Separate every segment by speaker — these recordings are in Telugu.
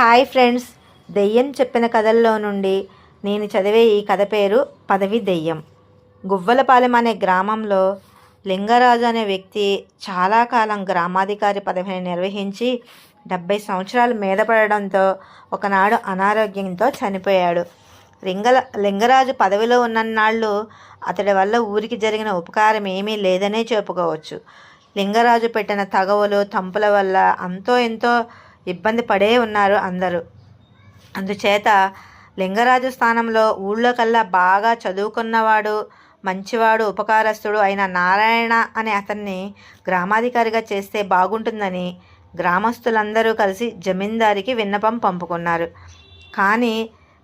Speaker 1: హాయ్ ఫ్రెండ్స్, దెయ్యం చెప్పిన కథల్లో నుండి నేను చదివే ఈ కథ పేరు పదవి దెయ్యం. గువ్వలపాలెం అనే గ్రామంలో లింగరాజు అనే వ్యక్తి చాలా కాలం గ్రామాధికారి పదవిని నిర్వహించి 70 సంవత్సరాలు మీద పడడంతో ఒకనాడు అనారోగ్యంతో చనిపోయాడు. లింగరాజు పదవిలో ఉన్నన్నాళ్ళు అతడి వల్ల ఊరికి జరిగిన ఉపకారం ఏమీ లేదనే చెప్పుకోవచ్చు. లింగరాజు పెట్టిన తగవులు తంపుల వల్ల అంతో ఎంతో ఇబ్బంది పడే ఉన్నారు అందరూ. అందుచేత లింగరాజు స్థానంలో ఊళ్ళో కల్లా బాగా చదువుకున్నవాడు, మంచివాడు, ఉపకారస్తుడు అయిన నారాయణ అనే అతన్ని గ్రామాధికారిగా చేస్తే బాగుంటుందని గ్రామస్తులందరూ కలిసి జమీందారికి విన్నపం పంపుకున్నారు. కానీ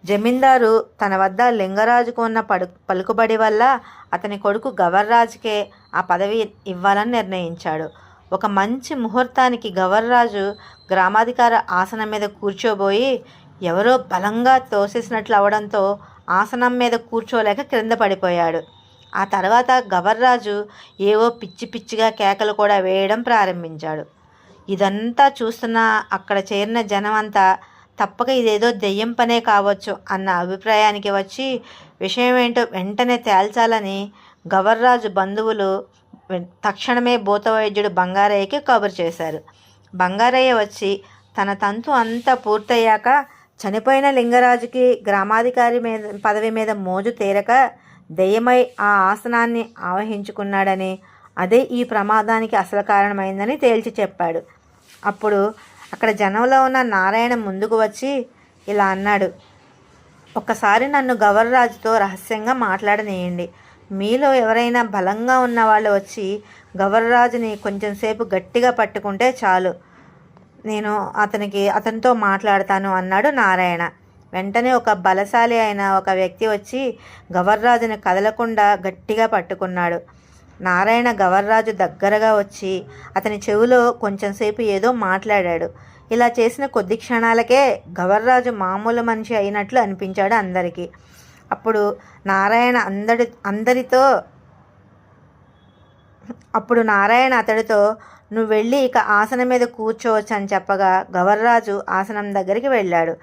Speaker 1: జమీందారు తన వద్ద లింగరాజుకు ఉన్న పలుకుబడి వల్ల అతని కొడుకు గవర్రాజుకే ఆ పదవి ఇవ్వాలని నిర్ణయించాడు. ఒక మంచి ముహూర్తానికి గవర్రాజు గ్రామాధికార ఆసనం మీద కూర్చోబోయి ఎవరో బలంగా తోసేసినట్లు అవడంతో ఆసనం మీద కూర్చోలేక క్రింద పడిపోయాడు. ఆ తర్వాత గవర్రాజు ఏవో పిచ్చి పిచ్చిగా కేకలు కూడా వేయడం ప్రారంభించాడు. ఇదంతా చూస్తున్న అక్కడ చేరిన జనం అంతా తప్పక ఇదేదో దెయ్యం పనే కావచ్చు అన్న అభిప్రాయానికి వచ్చి విషయం ఏంటో వెంటనే తేల్చాలని గవర్రాజు బంధువులు తక్షణమే భూతవైద్యుడు బంగారయ్యకి కబురు చేశారు. బంగారయ్య వచ్చి తన తంతు అంతా పూర్తయ్యాక చనిపోయిన లింగరాజుకి గ్రామాధికారి పదవి మీద మోజు తీరక దెయ్యమై ఆ ఆసనాన్ని ఆవహించుకున్నాడని, అదే ఈ ప్రమాదానికి అసలు కారణమైందని తేల్చి చెప్పాడు. అప్పుడు అక్కడ జనంలో ఉన్న నారాయణ ముందుకు వచ్చి ఇలా అన్నాడు: ఒక్కసారి నన్ను గవర్రాజుతో రహస్యంగా మాట్లాడనీయండి. మీలో ఎవరైనా బలంగా ఉన్న వాళ్ళు వచ్చి గవర్రాజుని కొంచెంసేపు గట్టిగా పట్టుకుంటే చాలు, నేను అతనితో మాట్లాడతాను అన్నాడు నారాయణ. వెంటనే ఒక బలశాలి అయిన ఒక వ్యక్తి వచ్చి గవర్రాజుని కదలకుండా గట్టిగా పట్టుకున్నాడు. నారాయణ గవర్రాజు దగ్గరగా వచ్చి అతని చెవిలో కొంచెంసేపు ఏదో మాట్లాడాడు. ఇలా చేసిన కొద్ది క్షణాలకే గవర్రాజు మామూలు మనిషి అయినట్లు అనిపించాడు అందరికీ. అప్పుడు నారాయణ అతడితో నువ్వు వెళ్ళి ఇక ఆసనం మీద కూర్చోవచ్చు అని చెప్పగా గవర్రాజు ఆసనం దగ్గరికి వెళ్ళాడు.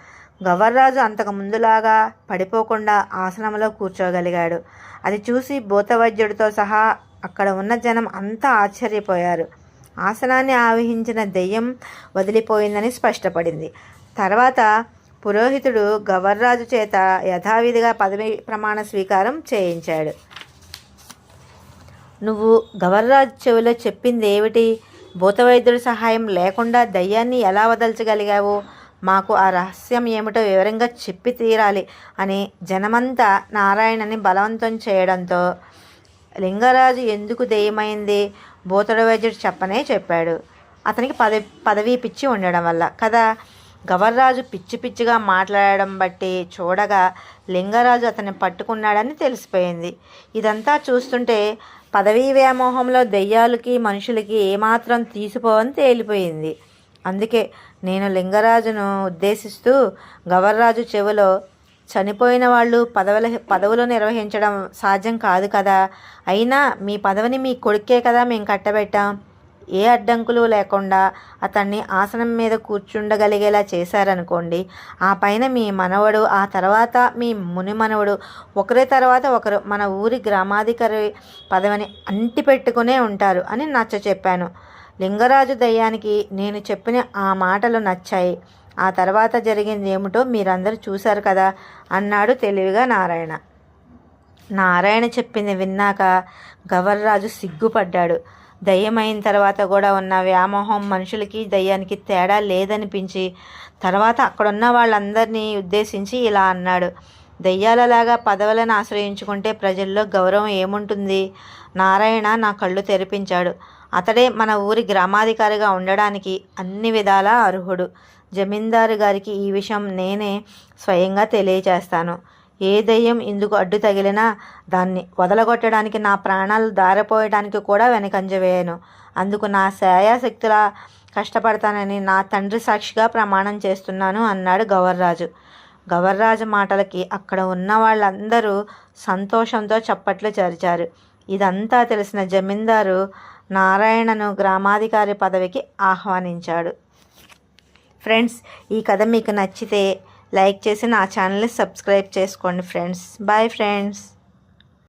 Speaker 1: గవర్రాజు అంతకు ముందులాగా పడిపోకుండా ఆసనంలో కూర్చోగలిగాడు. అది చూసి భూతవైద్యుడితో సహా అక్కడ ఉన్న జనం అంతా ఆశ్చర్యపోయారు. ఆసనాన్ని ఆవహించిన దెయ్యం వదిలిపోయిందని స్పష్టపడింది. తర్వాత పురోహితుడు గవర్రాజు చేత యథావిధిగా పదవి ప్రమాణ స్వీకారం చేయించాడు. నువ్వు గవర్రాజు చెవిలో చెప్పింది ఏమిటి? భూతవైద్యుడి సహాయం లేకుండా దయ్యాన్ని ఎలా వదల్చగలిగావు? మాకు ఆ రహస్యం ఏమిటో వివరంగా చెప్పి తీరాలి అని జనమంతా నారాయణని బలవంతం చేయడంతో లింగరాజు ఎందుకు దెయ్యమైంది భూతవైద్యుడు చెప్పనే చెప్పాడు. అతనికి పదవి పిచ్చి ఉండడం వల్ల కదా. గవర్రాజు పిచ్చి పిచ్చిగా మాట్లాడడం బట్టి చూడగా లింగరాజు అతన్ని పట్టుకున్నాడని తెలిసిపోయింది. ఇదంతా చూస్తుంటే పదవీ వ్యామోహంలో దెయ్యాలకి మనుషులకి ఏమాత్రం తీసిపోవని తేలిపోయింది. అందుకే నేను లింగరాజును ఉద్దేశిస్తూ గవర్రాజు చెవిలో చనిపోయిన వాళ్ళు పదవులు నిర్వహించడం సాధ్యం కాదు కదా, అయినా మీ పదవిని మీ కొడుకే కదా మేము కట్టబెట్టాం, ఏ అడ్డంకులు లేకుండా అతన్ని ఆసనం మీద కూర్చుండగలిగేలా చేశారనుకోండి, ఆ పైన మీ మనవడు, ఆ తర్వాత మీ ముని మనవడు, ఒకరి తర్వాత ఒకరు మన ఊరి గ్రామాధికారి పదవిని అంటిపెట్టుకునే ఉంటారు అని నచ్చచెప్పాను. లింగరాజు దయ్యానికి నేను చెప్పిన ఆ మాటలు నచ్చాయి. ఆ తర్వాత జరిగింది ఏమిటో మీరందరూ చూశారు కదా అన్నాడు తెలివిగా నారాయణ. నారాయణ చెప్పింది విన్నాక గవర్రాజు సిగ్గుపడ్డాడు. దయ్యమైన తర్వాత కూడా ఉన్న వ్యామోహం మనుషులకి దయ్యానికి తేడా లేదనిపించి తర్వాత అక్కడున్న వాళ్ళందరినీ ఉద్దేశించి ఇలా అన్నాడు: దయ్యాలలాగా పదవులను ఆశ్రయించుకుంటే ప్రజల్లో గౌరవం ఏముంటుంది? నారాయణ నా కళ్ళు తెరిపించాడు. అతడే మన ఊరి గ్రామాధికారిగా ఉండడానికి అన్ని విధాలా అర్హుడు. జమీందారు గారికి ఈ విషయం నేనే స్వయంగా తెలియచేస్తాను. ఏ దయ్యం ఇందుకు అడ్డు తగిలినా దాన్ని వదలగొట్టడానికి నా ప్రాణాలు దారిపోయడానికి కూడా వెనకంజ వేయను. అందుకు నా శాయశక్తులా కష్టపడతానని నా తండ్రి సాక్షిగా ప్రమాణం చేస్తున్నాను అన్నాడు గవర్రాజు. గవర్రాజు మాటలకి అక్కడ ఉన్న వాళ్ళందరూ సంతోషంతో చప్పట్లు చరిచారు. ఇదంతా తెలిసిన జమీందారు నారాయణను గ్రామాధికారి పదవికి ఆహ్వానించాడు. ఫ్రెండ్స్, ఈ కథ మీకు నచ్చితే లైక్ చేసి నా ఛానల్ని సబ్స్క్రైబ్ చేసుకోండి ఫ్రెండ్స్. Bye friends.